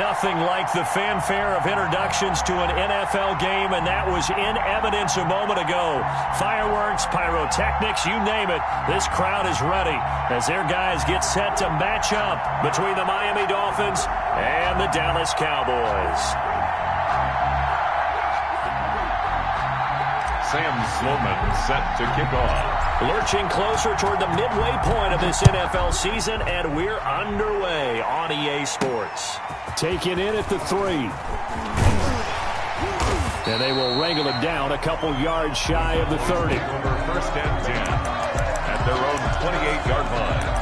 Nothing like the fanfare of introductions to an NFL game, and that was in evidence a moment ago. Fireworks, pyrotechnics, you name it. This crowd is ready as their guys get set to match up between the Miami Dolphins and the Dallas Cowboys. Sam Sloman set to kick off. Lurching closer toward the midway point of this NFL season, and we're underway on EA Sports. Taken in at the 3. And they will wrangle it down a couple yards shy of the 30. First and 10 at their own 28-yard line.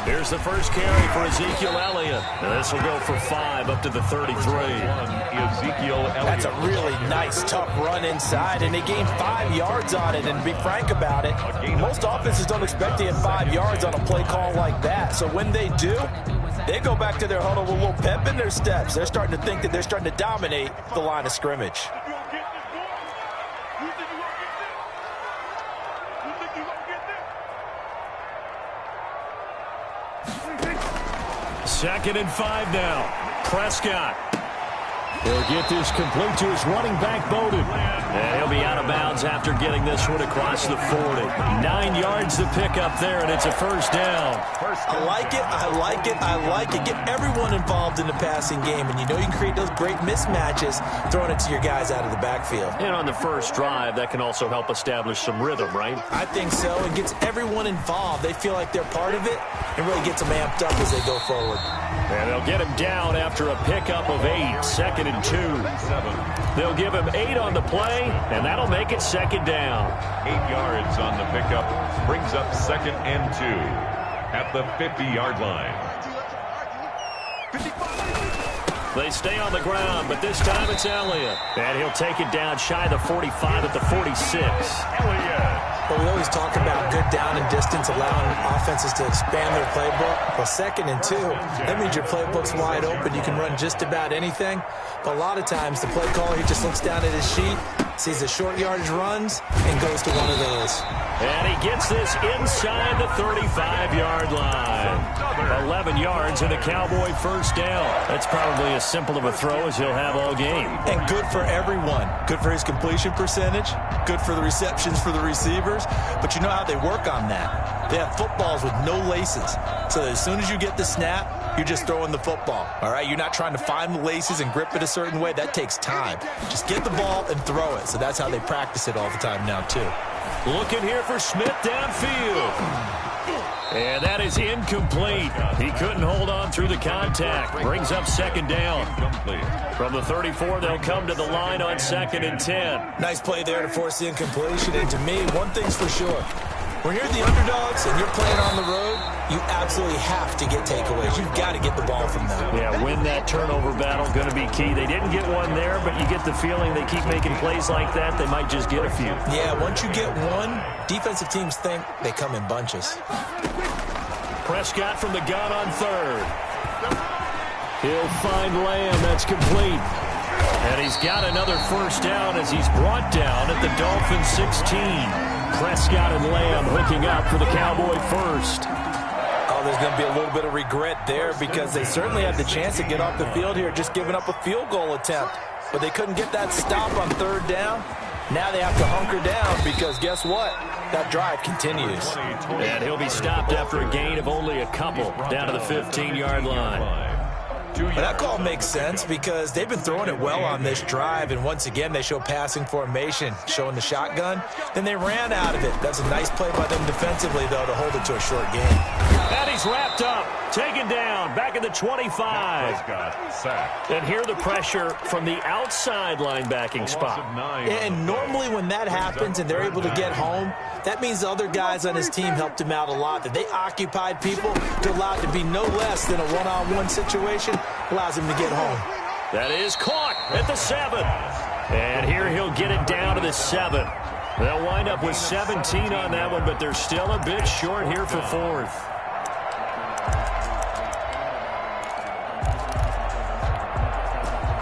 Here's the first carry for Ezekiel Elliott. Now this will go for 5 up to the 33. Ezekiel Elliott. That's a really nice, tough run inside, and they gained 5 yards on it. And to be frank about it, most offenses don't expect to get 5 yards on a play call like that. So when they do, they go back to their huddle with a little pep in their steps. They're starting to think that they're starting to dominate the line of scrimmage. Second and 5 now. Prescott. He'll get this complete to his running back, Bowden. And he'll be out of bounds after getting this one across the 40. 9 yards to pick up there, and it's a first down. I like it, I like it, I like it. Get everyone involved in the passing game, and you know you can create those great mismatches throwing it to your guys out of the backfield. And on the first drive, that can also help establish some rhythm, right? I think so. It gets everyone involved. They feel like they're part of it, and really gets them amped up as they go forward. And they'll get him down after a pickup of 8, second and 2. They'll give him 8 on the play, and that'll make it second down. 8 yards on the pickup brings up second and 2 at the 50-yard line. They stay on the ground, but this time it's Elliott. And he'll take it down shy of the 45 at the 46. Elliott. But we always talk about good down and distance, allowing offenses to expand their playbook. Well, second and 2, that means your playbook's wide open. You can run just about anything. But a lot of times, the play caller, he just looks down at his sheet, sees the short yardage runs, and goes to one of those. And he gets this inside the 35-yard line. 11 yards and a Cowboy first down. That's probably as simple of a throw as he'll have all game. And good for everyone. Good for his completion percentage. Good for the receptions for the receivers. But you know how they work on that. They have footballs with no laces. So as soon as you get the snap, you're just throwing the football. All right? You're not trying to find the laces and grip it a certain way. That takes time. Just get the ball and throw it. So that's how they practice it all the time now, too. Looking here for Smith downfield. And that is incomplete. He couldn't hold on through the contact. Brings up second down. From the 34, they'll come to the line on second and 10. Nice play there to force the incompletion. And to me, one thing's for sure. When you're the underdogs and you're playing on the road, you absolutely have to get takeaways. You've got to get the ball from them. Yeah, win that turnover battle, going to be key. They didn't get one there, but you get the feeling they keep making plays like that, they might just get a few. Yeah, once you get one, defensive teams think they come in bunches. Prescott from the gun on third. He'll find Lamb. That's complete. And he's got another first down as he's brought down at the Dolphins 16. Prescott and Lamb hooking up for the Cowboy first. Oh, there's going to be a little bit of regret there because they certainly had the chance to get off the field here, just giving up a field goal attempt. But they couldn't get that stop on third down. Now they have to hunker down because guess what? That drive continues. And he'll be stopped after a gain of only a couple down to the 15-yard line. But that call makes sense because they've been throwing it well on this drive, and once again they show passing formation, showing the shotgun. Then they ran out of it. That's a nice play by them defensively, though, to hold it to a short game. And he's wrapped up, taken down, back at the 25. And here the pressure from the outside linebacking spot. And normally when that happens and they're able to get home, that means the other guys on his team helped him out a lot. That they occupied people to allow it to be no less than a one-on-one situation allows him to get home. That is caught at the 7. And here he'll get it down to the 7. They'll wind up with 17 on that one, but they're still a bit short here for 4th.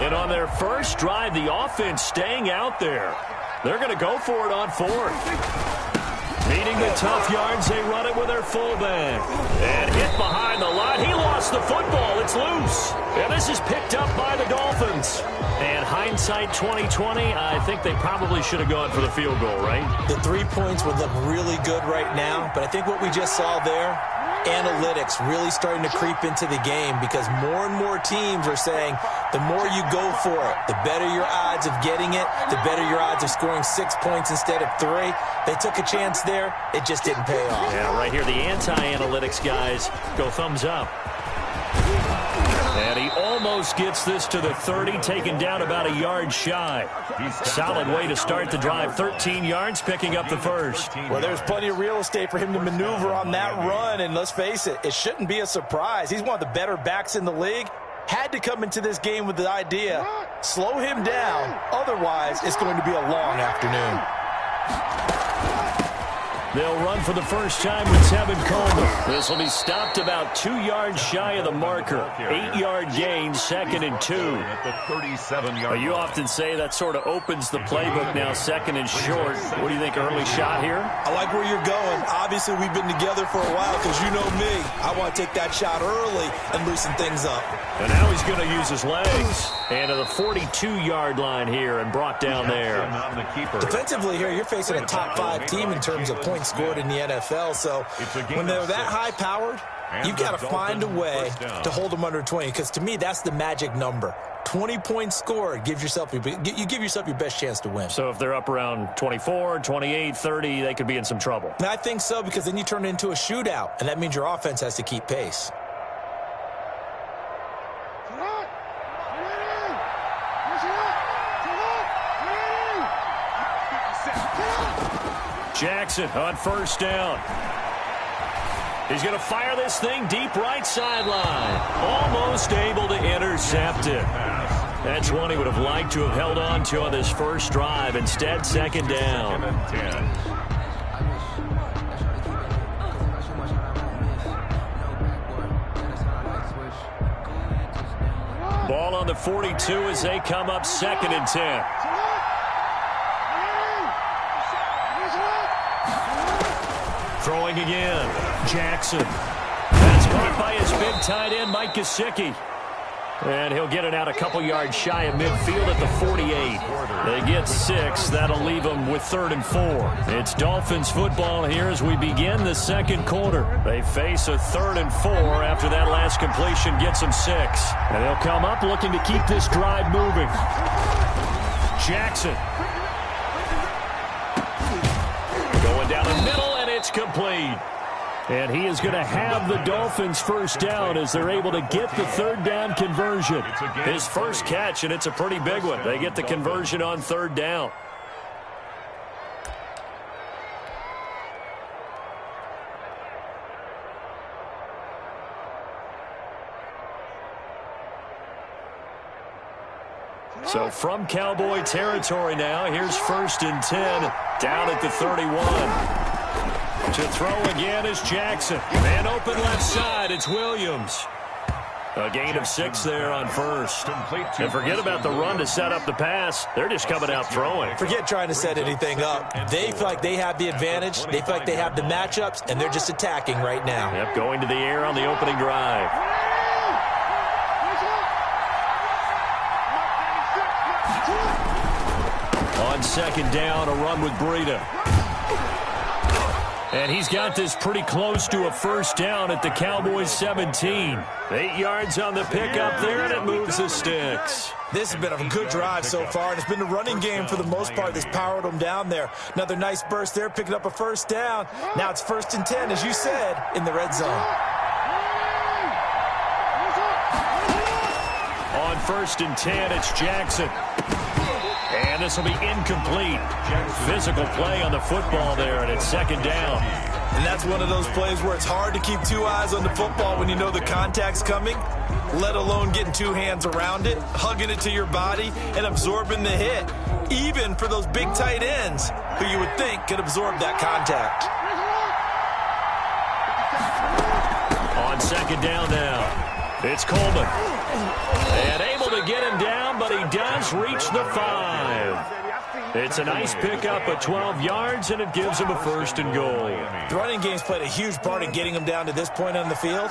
And on their first drive, the offense staying out there. They're going to go for it on 4th. Meeting the tough yards, they run it with their fullback. And hit behind the line. He lost the football. It's loose. And this is picked up by the Dolphins. And hindsight 2020, I think they probably should have gone for the field goal, right? The 3 points would look really good right now, but I think what we just saw there, analytics really starting to creep into the game because more and more teams are saying the more you go for it, the better your odds of getting it, the better your odds of scoring 6 points instead of 3. They took a chance there. It just didn't pay off. Yeah, right here, the anti-analytics guys go thumbs up. And he almost gets this to the 30, taken down about a yard shy. Solid way to start the drive. 13 yards, picking up the first. Well, there's plenty of real estate for him to maneuver on that run, and let's face it, it shouldn't be a surprise. He's one of the better backs in the league. Had to come into this game with the idea, slow him down, otherwise it's going to be a long afternoon. They'll run for the first time with Tevin Coleman. This will be stopped about 2 yards shy of the marker. 8-yard gain, 2nd and 2. At the 37-yard You often say that sort of opens the playbook now, 2nd and short. What do you think, early shot here? I like where you're going. Obviously, we've been together for a while because you know me. I want to take that shot early and loosen things up. And now he's going to use his legs. And to the 42-yard line here and brought down there. Defensively here, you're facing a top 5 team in terms of points scored in the NFL. So when they're that high-powered, you've got to find a way to hold them under 20. Because to me, that's the magic number. 20 points scored, you give yourself your best chance to win. So if they're up around 24, 28, 30, they could be in some trouble. And I think so, because then you turn it into a shootout, and that means your offense has to keep pace. Jackson on first down. He's going to fire this thing deep right sideline. Almost able to intercept it. That's one he would have liked to have held on to on this first drive. Instead, 2nd down. Ball on the 42 as they come up 2nd and 10. Throwing again. Jackson. That's caught by his big tight end, Mike Gesicki. And he'll get it out a couple yards shy of midfield at the 48. They get 6. That'll leave them with 3rd and 4. It's Dolphins football here as we begin the 2nd quarter. They face a 3rd and 4 after that last completion gets them 6. And they'll come up looking to keep this drive moving. Jackson. Going down the middle. It's complete. And he is going to have the Dolphins first down as they're able to get the 3rd down conversion. His first catch, and it's a pretty big one. They get the conversion on 3rd down. So from Cowboy territory now, here's 1st and 10 down at the 31. To throw again is Jackson. Man open left side, it's Williams. A gain of 6 there on first. And forget about the run to set up the pass. They're just coming out throwing. Forget trying to set anything up. They feel like they have the advantage. They feel like they have the matchups, and they're just attacking right now. Yep, going to the air on the opening drive. On 2nd down, a run with Breida. And he's got this pretty close to a first down at the Cowboys 17. 8 yards on the pickup there, and it moves the sticks. This has been a good drive so far, and it's been the running game for the most part that's powered them down there. Another nice burst there, picking up a first down. Now it's 1st and 10, as you said, in the red zone. On 1st and 10, it's Jackson. And this will be incomplete. Physical play on the football there, and it's 2nd down. And that's one of those plays where it's hard to keep 2 eyes on the football when you know the contact's coming. let alone getting two hands around it, hugging it to your body, and absorbing the hit, even for those big tight ends who you would think could absorb that contact. On second down now, it's Coleman. And able to get him down, but he does reach the 5. It's a nice pickup of 12 yards, and it gives him a 1st and goal. The running game's played a huge part in getting him down to this point on the field.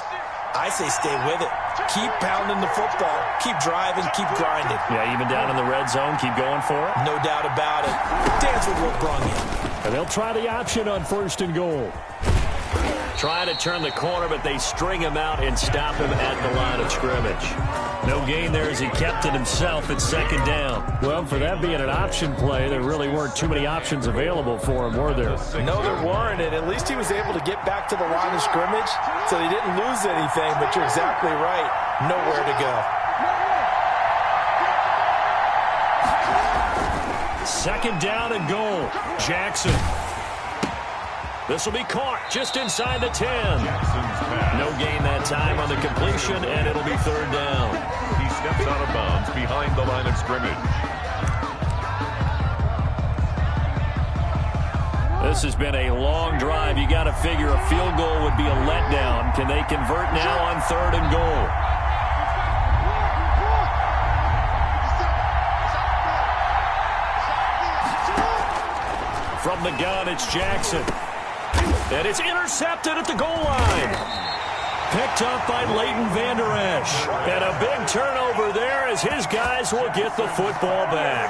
I say stay with it. Keep pounding the football. Keep driving. Keep grinding. Yeah, even down in the red zone, keep going for it. No doubt about it. Dance with what brung you. And they'll try the option on 1st and goal. Trying to turn the corner, but they string him out and stop him at the line of scrimmage. No gain there as he kept it himself at 2nd down. Well, for that being an option play, there really weren't too many options available for him, were there? No, there weren't, and at least he was able to get back to the line of scrimmage, so he didn't lose anything, but you're exactly right. Nowhere to go. 2nd down and goal. Jackson. This will be caught just inside the 10. No gain that time on the completion, and it'll be 3rd down. He steps out of bounds behind the line of scrimmage. This has been a long drive. You got to figure a field goal would be a letdown. Can they convert now on 3rd and goal? From the gun, it's Jackson. And it's intercepted at the goal line. Picked up by Leighton Vander Esch. And a big turnover there as his guys will get the football back.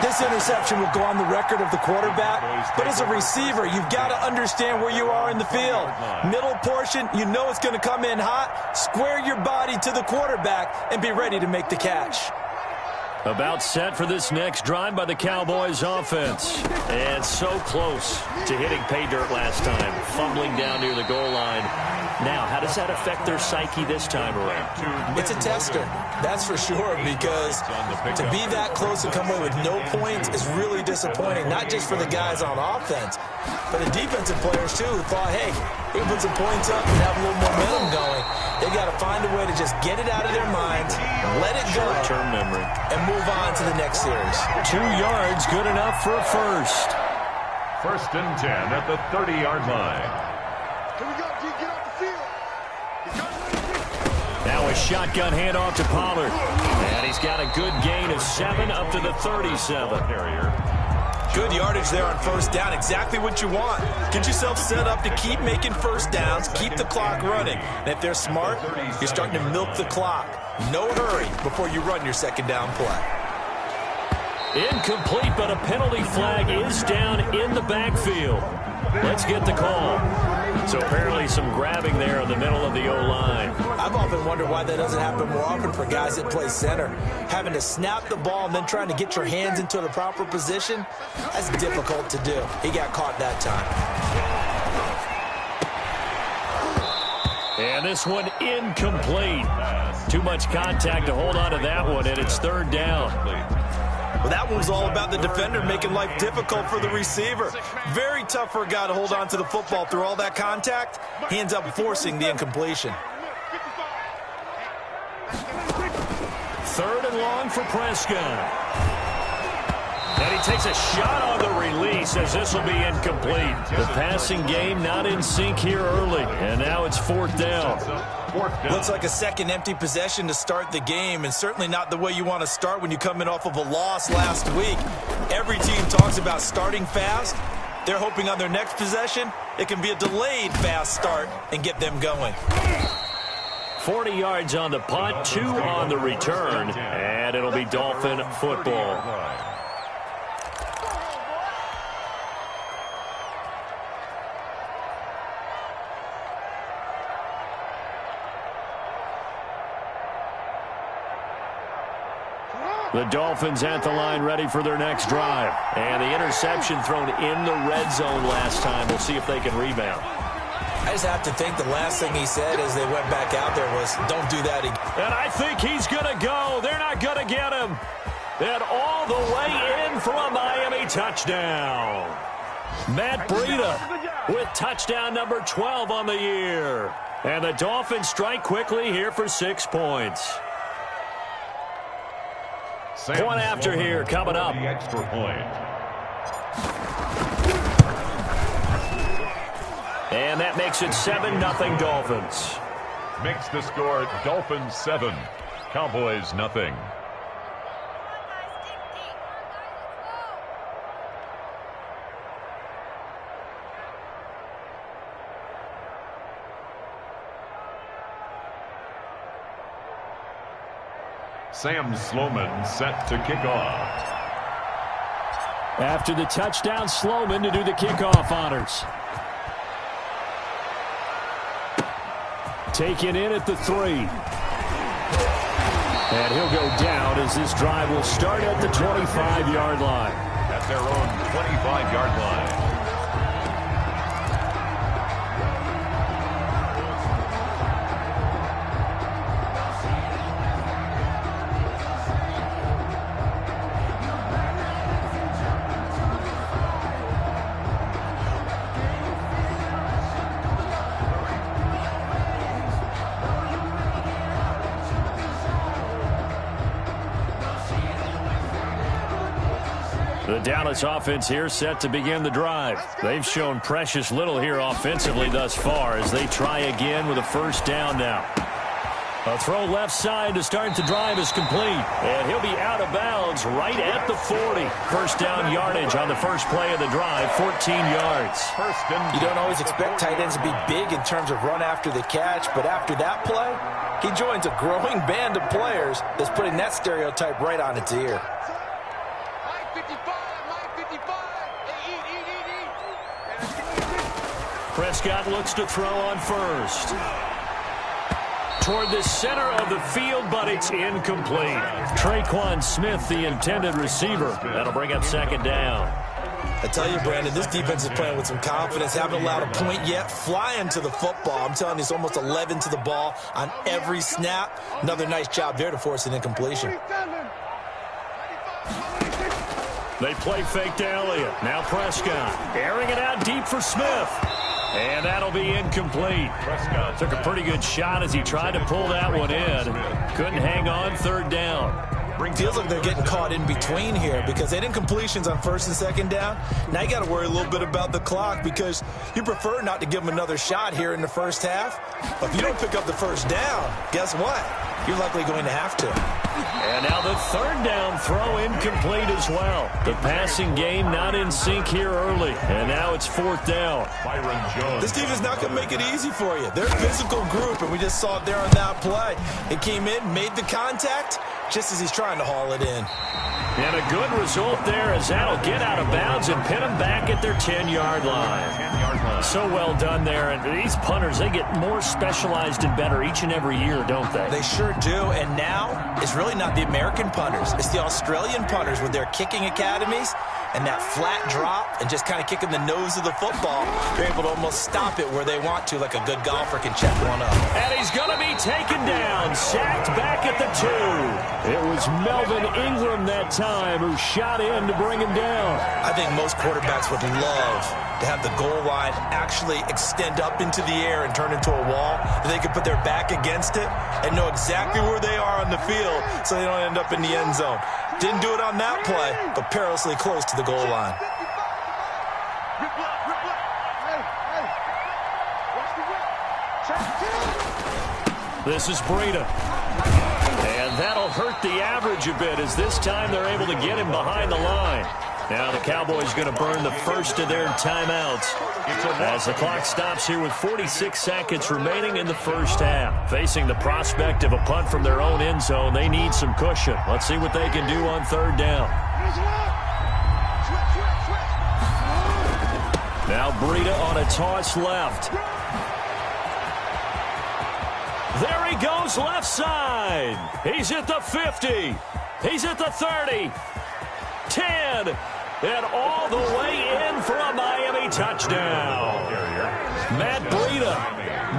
This interception will go on the record of the quarterback, but as a receiver, you've got to understand where you are in the field. Middle portion, you know it's going to come in hot. Square your body to the quarterback and be ready to make the catch. About set for this next drive by the Cowboys offense. And so close to hitting pay dirt last time. Fumbling down near the goal line. Now, how does that affect their psyche this time around? It's a tester, that's for sure, because to be that close and come away with no points is really disappointing, not just for the guys on offense, but the defensive players, too, who thought, hey, we can put some points up and have a little momentum going. They got to find a way to just get it out of their minds, let it go, short-term memory, and move on to the next series. 2 yards, good enough for a 1st. 1st and 10 at the 30-yard line. Here we go, D. Get off the field. Now a shotgun handoff to Pollard. And he's got a good gain of 7 up to the 37. Good yardage there on 1st down. Exactly what you want. Get yourself set up to keep making 1st downs, keep the clock running. And if they're smart, you're starting to milk the clock. No hurry before you run your 2nd down play. Incomplete, but a penalty flag is down in the backfield. Let's get the call. So apparently some grabbing there in the middle of the O-line. I've often wondered why that doesn't happen more often for guys that play center. Having to snap the ball and then trying to get your hands into the proper position, that's difficult to do. He got caught that time. And this one incomplete. Too much contact to hold on to that one, and it's 3rd down. Well, that one was all about the defender making life difficult for the receiver. Very tough for a guy to hold on to the football through all that contact. He ends up forcing the incompletion. 3rd and long for Prescott. And he takes a shot on the release as this will be incomplete. The passing game not in sync here early, and now it's 4th down. Looks like a second empty possession to start the game, and certainly not the way you want to start when you come in off of a loss last week. Every team talks about starting fast. They're hoping on their next possession it can be a delayed fast start and get them going. 40 yards on the punt, 2 on the return, and it'll be Dolphin football. The Dolphins at the line ready for their next drive. And the interception thrown in the red zone last time. We'll see if they can rebound. I just have to think the last thing he said as they went back out there was, don't do that again. And I think he's going to go. They're not going to get him. And all the way in for a Miami touchdown. Matt Breida with touchdown number 12 on the year. And the Dolphins strike quickly here for 6 points. Point after here coming up. The extra point. And that makes it 7-0 Dolphins. Makes the score Dolphins 7, Cowboys nothing. Sam Sloman set to kick off. After the touchdown, Sloman to do the kickoff honors. Taken in at the 3. And he'll go down as this drive will start at the 25-yard line. At their own 25-yard line. The Dallas offense here set to begin the drive. They've shown precious little here offensively thus far as they try again with a first down now. A throw left side to start the drive is complete. And he'll be out of bounds right at the 40. First down yardage on the first play of the drive, 14 yards. You don't always expect tight ends to be big in terms of run after the catch, but after that play, he joins a growing band of players that's putting that stereotype right on its ear. Prescott looks to throw on first. Toward the center of the field, but it's incomplete. Traquan Smith, the intended receiver. That'll bring up second down. I tell you, Brandon, this defense is playing with some confidence. Haven't allowed a point yet. Flying to the football. I'm telling you, it's almost 11 to the ball on every snap. Another nice job there to force an incompletion. They play fake to Elliott. Now Prescott airing it out deep for Smith. And that'll be incomplete. Prescott took a pretty good shot as he tried to pull that one in. Couldn't hang on, third down. Feels like they're getting caught in between here because they had incompletions on first and second down. Now you got to worry a little bit about the clock because you prefer not to give them another shot here in the first half. But if you don't pick up the first down, guess what? You're likely going to have to. And now the third down throw incomplete as well. The passing game not in sync here early. And now it's fourth down. Byron Jones. This team is not going to make it easy for you. They're a physical group, and we just saw it there on that play. It came in, made the contact, just as he's trying to haul it in. And a good result there as that'll get out of bounds and pin them back at their 10-yard line. So well done there. And these punters, they get more specialized and better each and every year, don't they? They sure do. And now it's really not the American punters. It's the Australian punters with their kicking academies and that flat drop and just kind of kicking the nose of the football. They're able to almost stop it where they want to, like a good golfer can check one up. And he's going to be taken down, sacked back at the 2. It was Melvin Ingram that time who shot in to bring him down. I think most quarterbacks would love to have the goal line actually extend up into the air and turn into a wall. They could put their back against it and know exactly where they are on the field so they don't end up in the end zone. Didn't do it on that play, but perilously close to the goal line. This is Breida. And that'll hurt the average a bit as this time they're able to get him behind the line. Now the Cowboys going to burn the first of their timeouts as the clock stops here with 46 seconds remaining in the first half. Facing the prospect of a punt from their own end zone, they need some cushion. Let's see what they can do on third down. Now Breida on a toss left. There he goes left side. He's at the 50. He's at the 30. 10. And all the way in for a Miami touchdown. Matt Breida,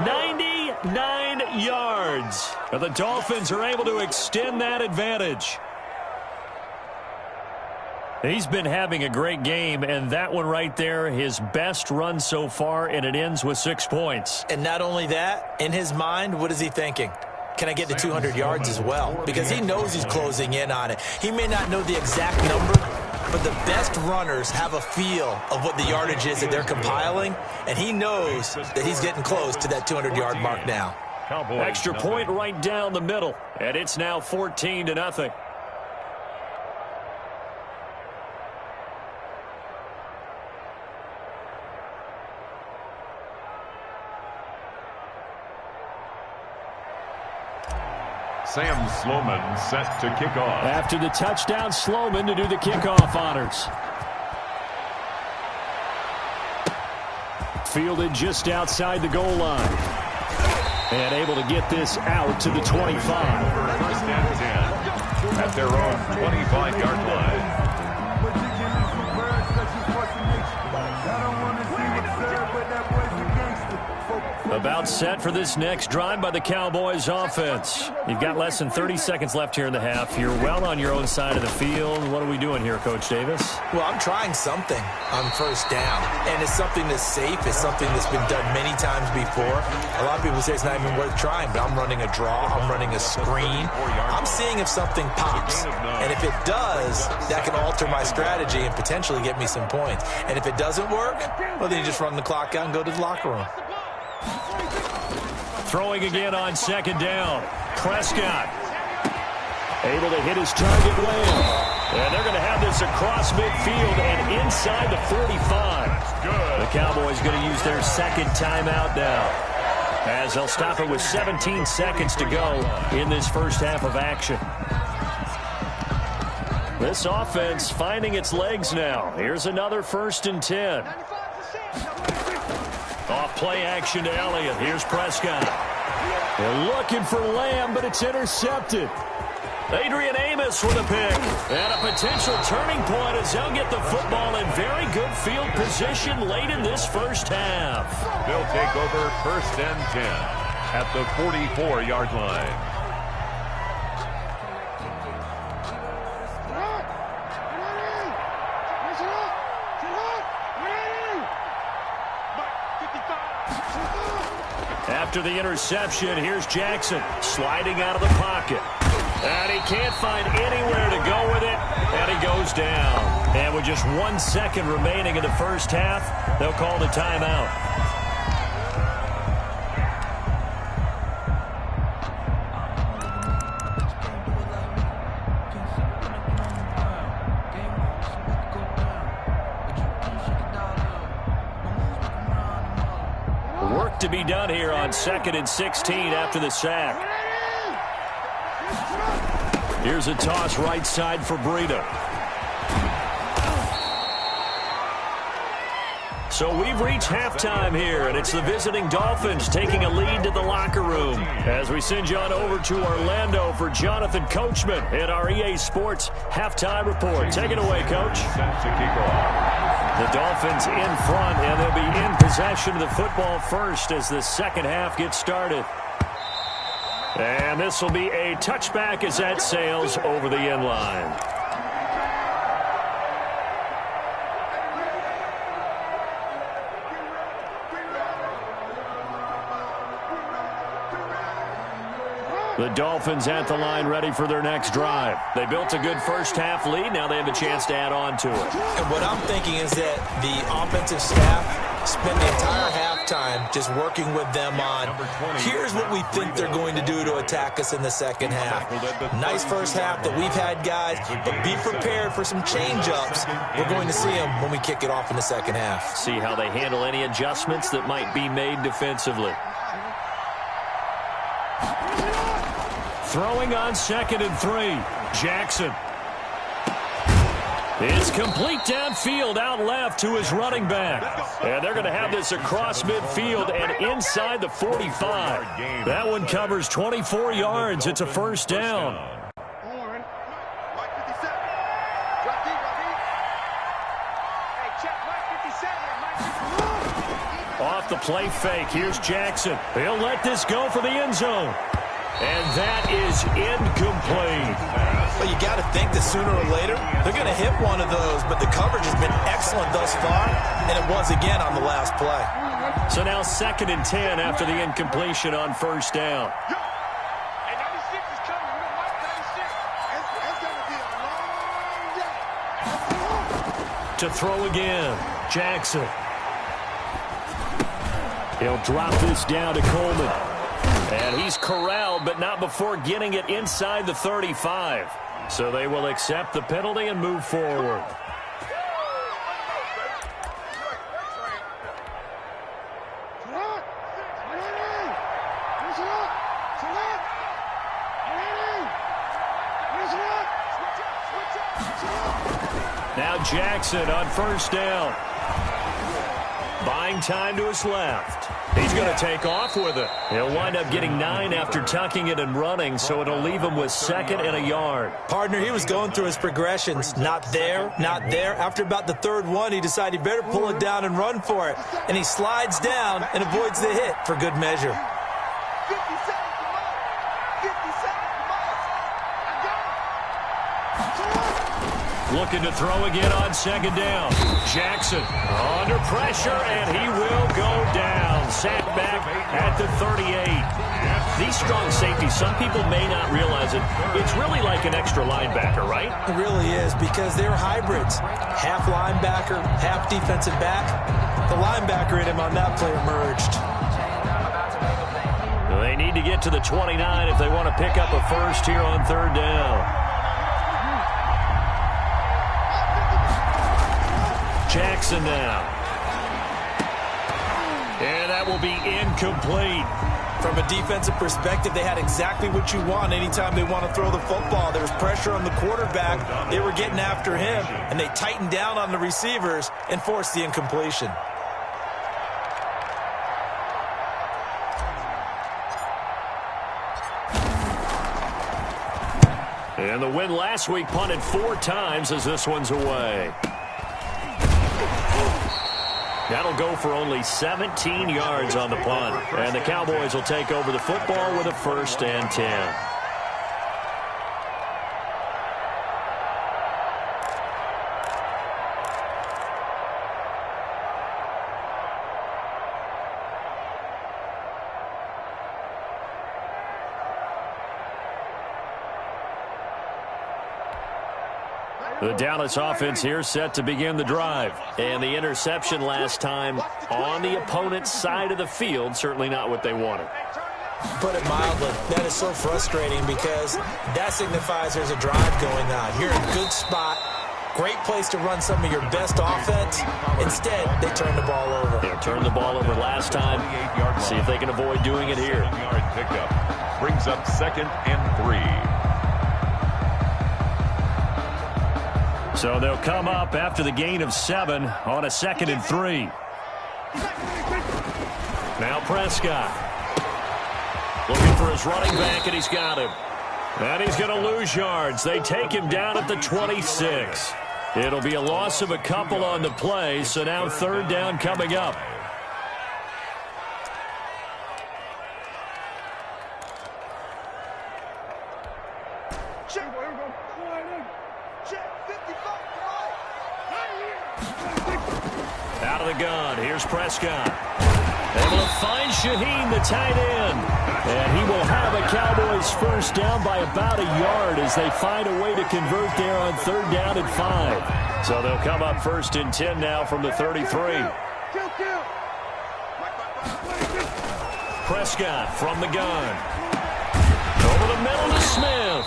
99 yards. And the Dolphins are able to extend that advantage. He's been having a great game, and that one right there, his best run so far, and it ends with 6 points. And not only that, in his mind, what is he thinking? Can I get to 200 yards as well? Because he knows he's closing in on it. He may not know the exact number, but the best runners have a feel of what the yardage is that they're compiling, and he knows that he's getting close to that 200-yard mark now. Extra point right down the middle, and it's now 14-0. Sam Sloman set to kick off. After the touchdown, Sloman to do the kickoff honors. Fielded just outside the goal line. And able to get this out to the 25. First and 10 at their own 25-yard line. About set for this next drive by the Cowboys offense. You've got less than 30 seconds left here in the half. You're well on your own side of the field. What are we doing here, Coach Davis? Well, I'm trying something on first down, and it's something that's safe. It's something that's been done many times before. A lot of people say it's not even worth trying, but I'm running a draw. I'm running a screen. I'm seeing if something pops, and if it does, that can alter my strategy and potentially get me some points. And if it doesn't work, well, then you just run the clock out and go to the locker room. Throwing again on second down. Prescott able to hit his target well. And they're going to have this across midfield and inside the 45. The Cowboys going to use their second timeout now, as they'll stop it with 17 seconds to go in this first half of action. This offense finding its legs now. Here's another 1st and 10. Off play action to Elliott. Here's Prescott. They're looking for Lamb, but it's intercepted. Adrian Amos with a pick. And a potential turning point as they'll get the football in very good field position late in this first half. They'll take over 1st and 10 at the 44-yard line. After the interception, here's Jackson sliding out of the pocket. And he can't find anywhere to go with it, and he goes down. And with just 1 second remaining in the first half, they'll call the timeout. Work to be done here on 2nd and 16 after the sack. Here's a toss right side for Breida. So we've reached halftime here, and it's the visiting Dolphins taking a lead to the locker room. As we send you on over to Orlando for Jonathan Coachman at our EA Sports Halftime Report. Take it away, Coach. Set to kick off. The Dolphins in front, and they'll be in possession of the football first as the second half gets started. And this will be a touchback as that sails over the end line. The Dolphins at the line ready for their next drive. They built a good first half lead. Now they have a chance to add on to it. And what I'm thinking is that the offensive staff spend the entire halftime just working with them on, here's what we think they're going to do to attack us in the second half. Nice first half that we've had, guys, but be prepared for some change-ups. We're going to see them when we kick it off in the second half. See how they handle any adjustments that might be made defensively. Throwing on 2nd and 3. Jackson. It's complete downfield out left to his running back. And they're going to have this across midfield and inside the 45. That one covers 24 yards. It's a first down. Off the play fake. Here's Jackson. He'll let this go for the end zone. And that is incomplete. Well, you got to think that sooner or later they're going to hit one of those, but the coverage has been excellent thus far, and it was again on the last play. So now 2nd and 10 after the incompletion on first down. To throw again, Jackson. He'll drop this down to Coleman. And he's corralled, but not before getting it inside the 35. So they will accept the penalty and move forward. Now Jackson on first down. Buying time to his left. He's going to take off with it. He'll wind up getting 9 after tucking it and running, so it'll leave him with 2nd and a yard. Partner, he was going through his progressions. Not there, not there. After about the 3rd one, he decided he better pull it down and run for it. And he slides down and avoids the hit for good measure. 50 seconds to Miles. 50 seconds to Miles. I got it. Looking to throw again on 2nd down. Jackson under pressure, and he will go down. Sacked back at the 38. These strong safeties, some people may not realize it. It's really like an extra linebacker, right? It really is, because they're hybrids. Half linebacker, half defensive back. The linebacker in him on that play emerged. They need to get to the 29 if they want to pick up a first here on 3rd down. Jackson now. And that will be incomplete. From a defensive perspective, they had exactly what you want anytime they want to throw the football. There was pressure on the quarterback. They were getting after him, and they tightened down on the receivers and forced the incompletion. And the win last week punted 4 times as this one's away. That'll go for only 17 yards on the punt. And the Cowboys will take over the football with a 1st and 10. The Dallas offense here set to begin the drive. And the interception last time on the opponent's side of the field, certainly not what they wanted. Put it mildly, that is so frustrating because that signifies there's a drive going on. You're in a good spot, great place to run some of your best offense. Instead, they turn the ball over. They turned the ball over last time. See if they can avoid doing it here. Yard pickup brings up 2nd and 3. So they'll come up after the gain of 7 on a 2nd and 3. Now Prescott. Looking for his running back, and he's got him. And he's going to lose yards. They take him down at the 26. It'll be a loss of a couple on the play, so now 3rd down coming up. Out of the gun, here's Prescott. Able to find Shaheen, the tight end. And he will have a Cowboys 1st down by about a yard as they find a way to convert there on 3rd down and 5. So they'll come up 1st and 10 now from the 33. Prescott from the gun. Over the middle to Smith.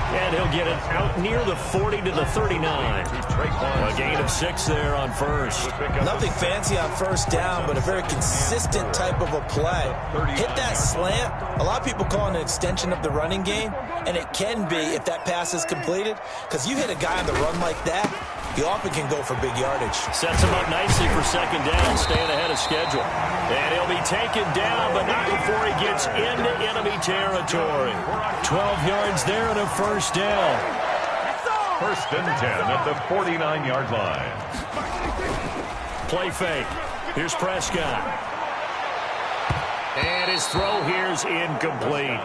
And he'll get it out near the 40 to the 39. A gain of 6 there on 1st. Nothing fancy on 1st down, but a very consistent type of a play. Hit that slant. A lot of people call it an extension of the running game, and it can be if that pass is completed, because you hit a guy on the run like that, he often can go for big yardage. Sets him up nicely for 2nd down, staying ahead of schedule. And he'll be taken down, but not before he gets into enemy territory. 12 yards there and a 1st down. 1st and 10 at the 49-yard line. Play fake. Here's Prescott. And his throw here's incomplete.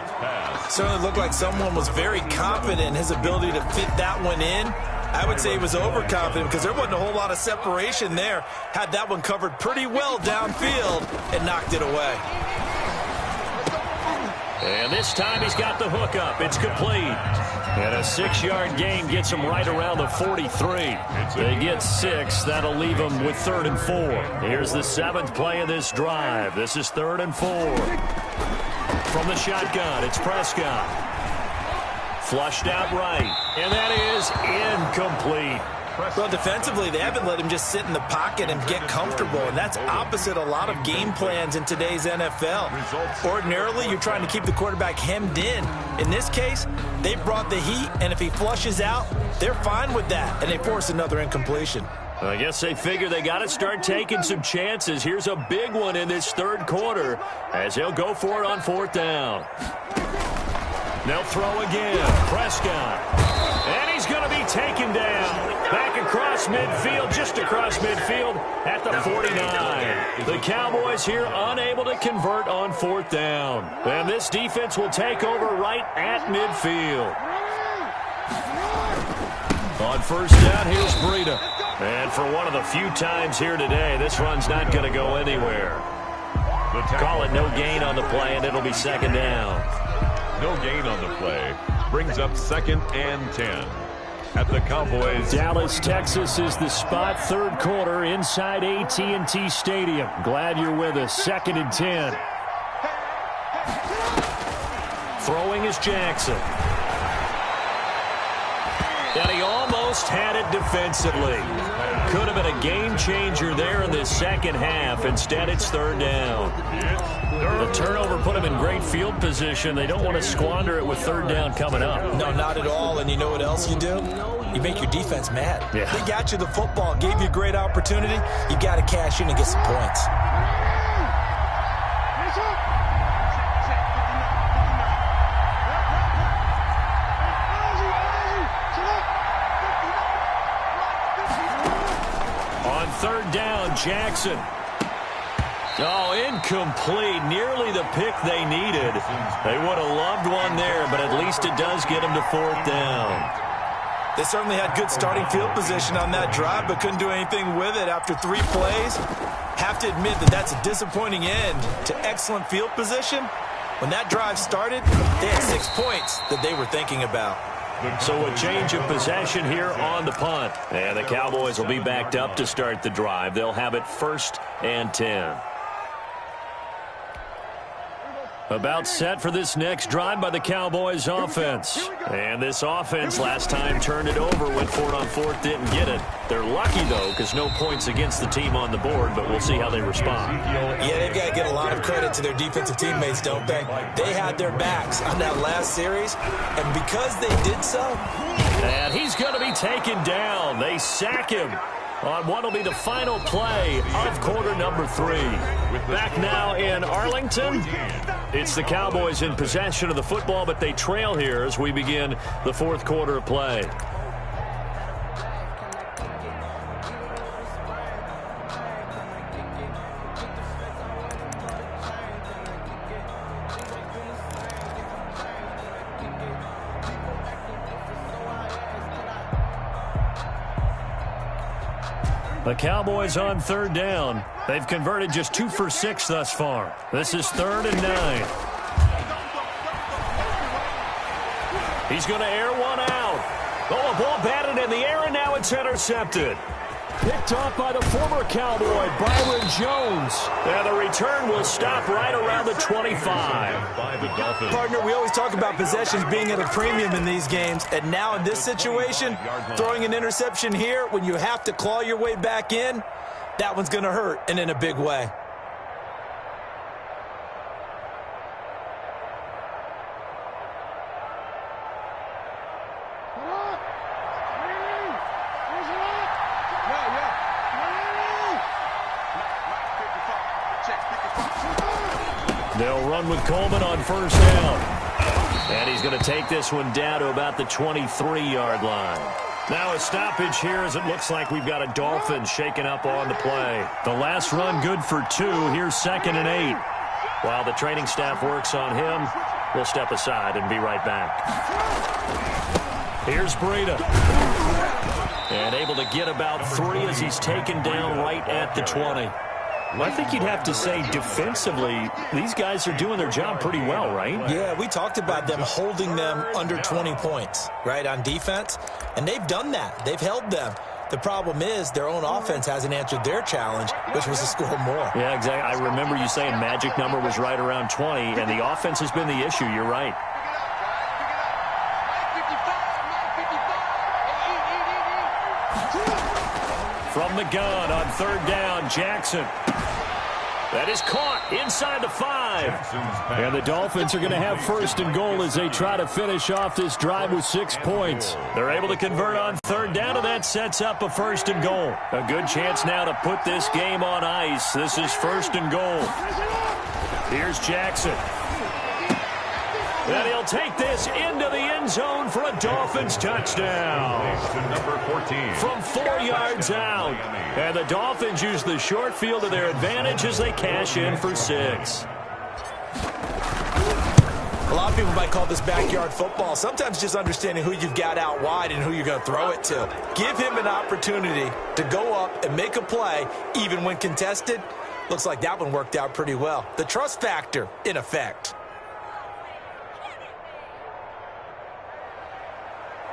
Certainly looked like someone was very confident in his ability to fit that one in. I would say he was overconfident because there wasn't a whole lot of separation there. Had that one covered pretty well downfield and knocked it away. And this time he's got the hook up. It's complete. And a 6-yard gain gets him right around the 43. They get 6. That'll leave them with 3rd and 4. Here's the 7th play of this drive. This is 3rd and 4. From the shotgun, it's Prescott. Flushed out right. And that is incomplete. Well, defensively, they haven't let him just sit in the pocket and get comfortable, and that's opposite a lot of game plans in today's NFL. Ordinarily, you're trying to keep the quarterback hemmed in. In this case, they brought the heat, and if he flushes out, they're fine with that, and they force another incompletion. I guess they figure they got to start taking some chances. Here's a big one in this 3rd quarter as they'll go for it on 4th down. They'll throw again. Prescott. And he's going to be taken down. Back across midfield, just across midfield at the 49. The Cowboys here unable to convert on 4th down. And this defense will take over right at midfield. On 1st down, here's Breida. And for one of the few times here today, this run's not going to go anywhere. Call it no gain on the play, and it'll be 2nd down. No gain on the play. Brings up 2nd and 10. At the Cowboys. Dallas, Texas is the spot. 3rd quarter inside AT&T Stadium. Glad you're with us. 2nd and 10. Throwing is Jackson. And he almost had it defensively. Could have been a game changer there in this 2nd half. Instead, it's 3rd down. The turnover put him in great field position. They don't want to squander it with 3rd down coming up. No, not at all. And you know what else you do? You make your defense mad. Yeah. They got you the football, gave you a great opportunity. You got to cash in and get some points. On 3rd down, Jackson. Oh, incomplete. Nearly the pick they needed. They would have loved one there, but at least it does get them to 4th down. They certainly had good starting field position on that drive, but couldn't do anything with it after 3 plays. Have to admit that that's a disappointing end to excellent field position. When that drive started, they had 6 points that they were thinking about. So a change of possession here on the punt. And the Cowboys will be backed up to start the drive. They'll have it 1st and 10. About set for this next drive by the Cowboys offense. And this offense last time turned it over, went for it on 4th, didn't get it. They're lucky, though, because no points against the team on the board, but we'll see how they respond. Yeah, they've got to get a lot of credit to their defensive teammates, don't they? They had their backs on that last series, and because they did so... And he's going to be taken down. They sack him on what will be the final play of quarter number 3. Back now in Arlington. It's the Cowboys in possession of the football, but they trail here as we begin the 4th quarter of play. The Cowboys on 3rd down. They've converted just 2 for 6 thus far. This is 3rd and 9. He's going to air one out. Oh, a ball batted in the air, and now it's intercepted. Picked off by the former Cowboy, Byron Jones. And the return will stop right around the 25. Partner, we always talk about possessions being at a premium in these games, and now in this situation, throwing an interception here when you have to claw your way back in, that one's going to hurt, and in a big way. They'll run with Coleman on 1st down. And he's going to take this one down to about the 23-yard line. Now a stoppage here as it looks like we've got a Dolphin shaken up on the play. The last run good for 2. Here's 2nd and 8. While the training staff works on him, we'll step aside and be right back. Here's Breida. And able to get about 3 as he's taken down right at the 20. I think you'd have to say defensively, these guys are doing their job pretty well, right? Yeah, we talked about them holding them under 20 points, right, on defense. And they've done that. They've held them. The problem is their own offense hasn't answered their challenge, which was to score more. Yeah, exactly. I remember you saying magic number was right around 20, and the offense has been the issue. You're right. From the gun on 3rd down, Jackson. That is caught inside the 5. And the Dolphins are going to have 1st and goal as they try to finish off this drive with 6 points. They're able to convert on 3rd down, and that sets up a 1st and goal. A good chance now to put this game on ice. This is 1st and goal. Here's Jackson. And he'll take this into the end zone for a Dolphins touchdown. Number 14. From 4 yards out. And the Dolphins use the short field to their advantage as they cash in for 6. A lot of people might call this backyard football. Sometimes just understanding who you've got out wide and who you're going to throw it to. Give him an opportunity to go up and make a play, even when contested. Looks like that one worked out pretty well. The trust factor in effect.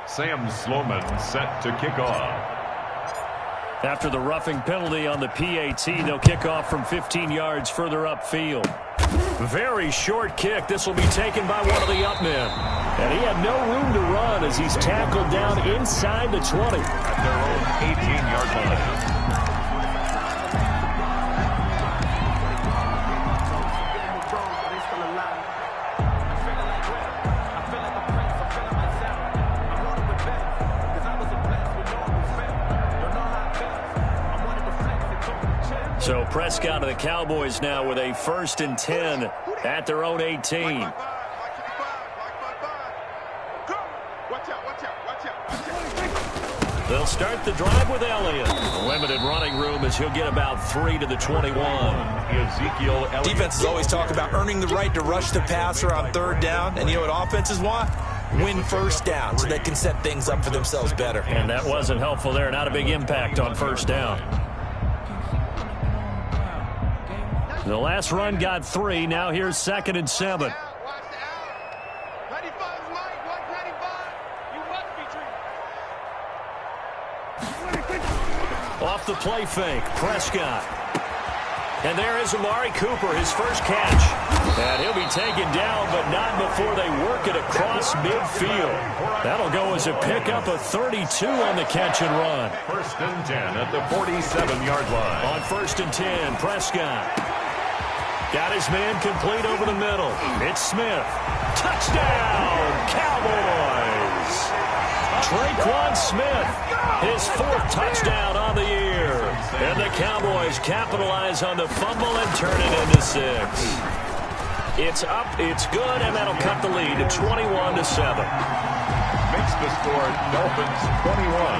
Sam Sloman set to kick off. After the roughing penalty on the PAT, they'll kick off from 15 yards further upfield. Very short kick. This will be taken by one of the up men. And he had no room to run as he's tackled down inside the 20. At their own 18-yard line. So Prescott and the Cowboys now with a 1st and 10 at their own 18. They'll start the drive with Elliott. Limited running room as he'll get about 3 to the 21. Ezekiel Elliott. Defenses always talk about earning the right to rush the passer on 3rd down. And you know what offenses want? Win 1st down so they can set things up for themselves better. And that wasn't helpful there. Not a big impact on 1st down. The last run got 3. Now here's 2nd and 7. Off the play fake, Prescott. And there is Amari Cooper, his first catch. And he'll be taken down, but not before they work it across midfield. That'll go as a pickup of 32 on the catch and run. 1st and 10 at the 47-yard line. On 1st and 10, Prescott. Got his man complete over the middle. It's Smith. Touchdown, Cowboys! Traquan Smith, his 4th touchdown on the year. And the Cowboys capitalize on the fumble and turn it into 6. It's up, it's good, and that'll cut the lead to 21-7. Makes the score Dolphins 21,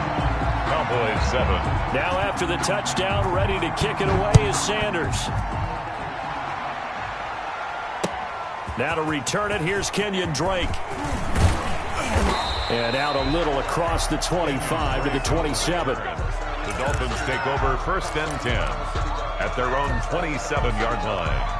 Cowboys 7. Now after the touchdown, ready to kick it away is Sanders. Now to return it, here's Kenyon Drake. And out a little across the 25 to the 27. The Dolphins take over 1st and 10 at their own 27-yard line.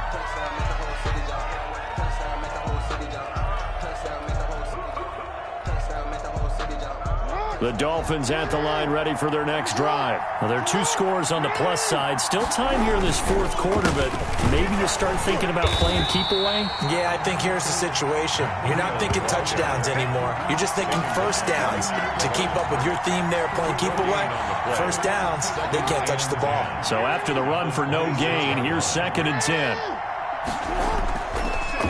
The Dolphins at the line ready for their next drive. Well, there are 2 scores on the plus side. Still time here in this 4th quarter, but maybe you start thinking about playing keep away? Yeah, I think here's the situation. You're not thinking touchdowns anymore. You're just thinking 1st downs. To keep up with your theme there, playing keep away, 1st downs, they can't touch the ball. So after the run for no gain, here's 2nd and 10.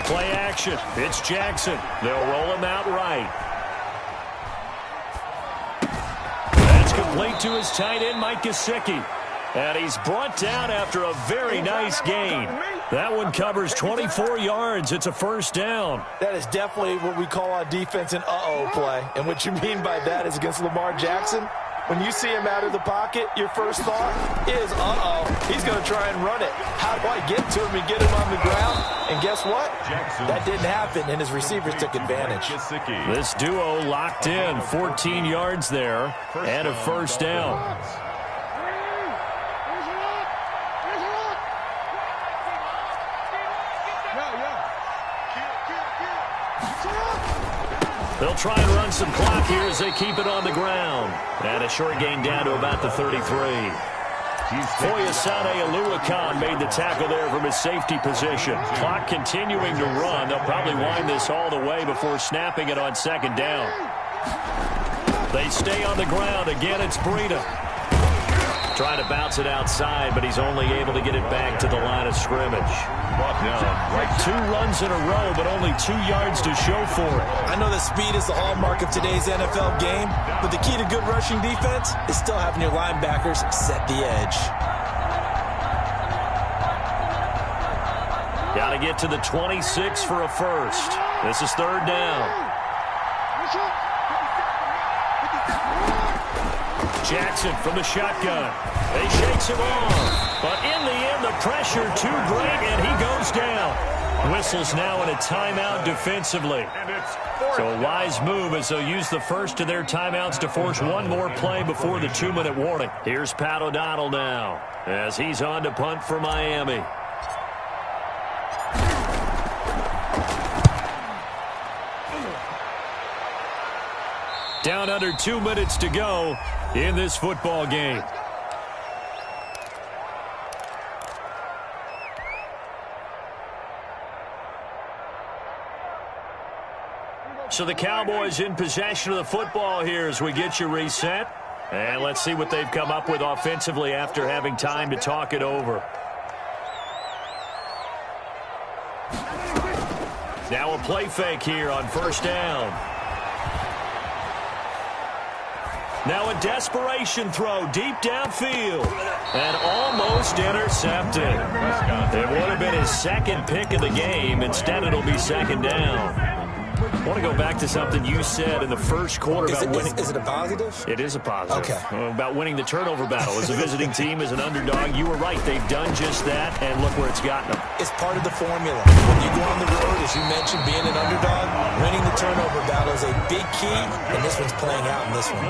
Play action. It's Jackson. They'll roll him out right. Complete to his tight end, Mike Gesicki. And he's brought down after a very nice gain. That one covers 24 yards. It's a 1st down. That is definitely what we call on defense an uh-oh play. And what you mean by that is against Lamar Jackson, When you see him out of the pocket, your first thought is, he's going to try and run it. How do I get to him and get him on the ground? And guess what? That didn't happen, and his receivers took advantage. This duo locked in, 14 yards there, and a first down. They'll try and run some clock here as they keep it on the ground. And a short gain down to about the 33. Foyesade Oluwakan made the tackle there from his safety position. Clock continuing to run. They'll probably wind this all the way before snapping it on second down. They stay on the ground. Again, it's Breida. Trying to bounce it outside, but he's only able to get it back to the line of scrimmage. Two runs in a row, but only 2 yards to show for it. I know that speed is the hallmark of today's NFL game, but the key to good rushing defense is still having your linebackers set the edge. Got to get to the 26 for a first. This is third down. Jackson from the shotgun. He shakes him off. But in the end, the pressure too great, and he goes down. Whistles now in a timeout defensively. So a wise move as they'll use the first of their timeouts to force one more play before the 2-minute warning. Here's Pat O'Donnell now as he's on to punt for Miami. Down under 2 minutes to go in this football game. So the Cowboys in possession of the football here as we get you reset. And let's see what they've come up with offensively after having time to talk it over. Now a play fake here on first down. Now a desperation throw deep downfield. And almost intercepted. It would have been his second pick of the game. Instead, it'll be second down. I want to go back to something you said in the first quarter about winning. Is it a positive? It is a positive. Okay. About winning the turnover battle. As a visiting team, as an underdog, you were right. They've done just that, and look where it's gotten them. It's part of the formula. When you go on the road, as you mentioned, being an underdog, winning the turnover battle is a big key, and this one's playing out in this one.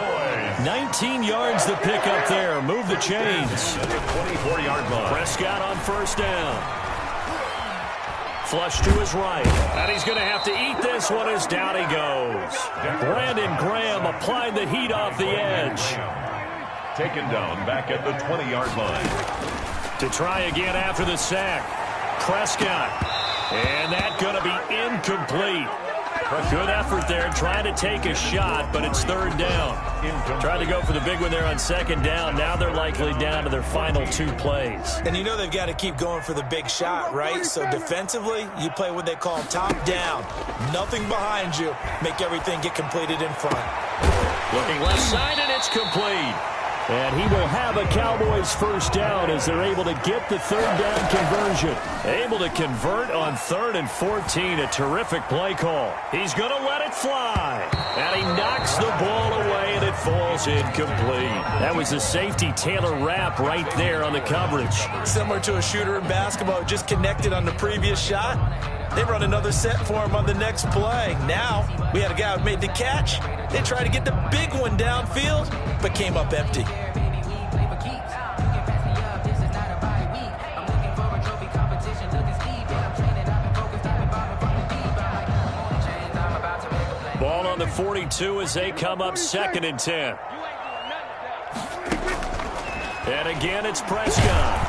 19 yards the pick up there. Move the chains. 24-yard line. Prescott on first down. Flush to his right. And he's going to have to eat this one as down he goes. Brandon Graham applied the heat off the edge. Taken down back at the 20-yard line. To try again after the sack. Prescott. And that's going to be incomplete. Good effort there, trying to take a shot, but it's third down. Tried to go for the big one there on second down. Now they're likely down to their final 2 plays. And you know they've got to keep going for the big shot, right? So defensively, you play what they call top down. Nothing behind you. Make everything get completed in front. Looking left side, and it's complete. And he will have a Cowboys first down as they're able to get the third down conversion. Able to convert on 3rd and 14. A terrific play call. He's going to let it fly. And he knocks the ball away, and it falls incomplete. That was a safety Taylor Rapp right there on the coverage. Similar to a shooter in basketball, just connected on the previous shot. They run another set for him on the next play. Now, we had a guy who made the catch. They tried to get the big one downfield, but came up empty. Ball on the 42 as they come up 2nd and 10. And again, it's Prescott.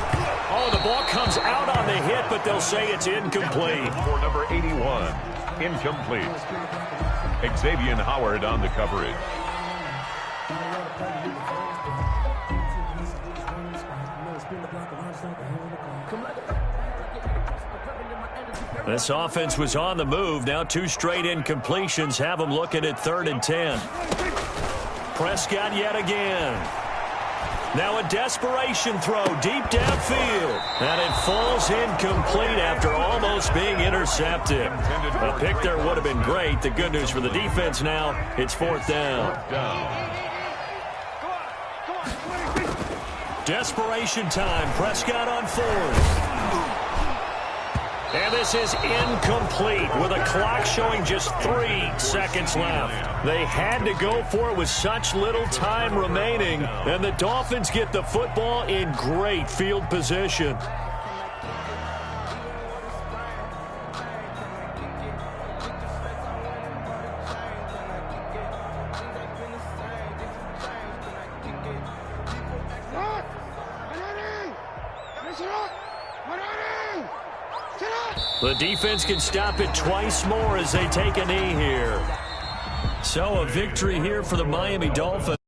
Oh, the ball comes out on the hit, but they'll say it's incomplete. For number 81, incomplete. Xavier Howard on the coverage. This offense was on the move. Now 2 straight incompletions have them looking at 3rd and 10. Prescott yet again. Now a desperation throw deep downfield. And it falls incomplete after almost being intercepted. A pick there would have been great. The good news for the defense now, it's 4th down. Desperation time. Prescott on 4th. And this is incomplete with a clock showing just 3 seconds left. They had to go for it with such little time remaining. And the Dolphins get the football in great field position. The defense can stop it twice more as they take a knee here. So a victory here for the Miami Dolphins.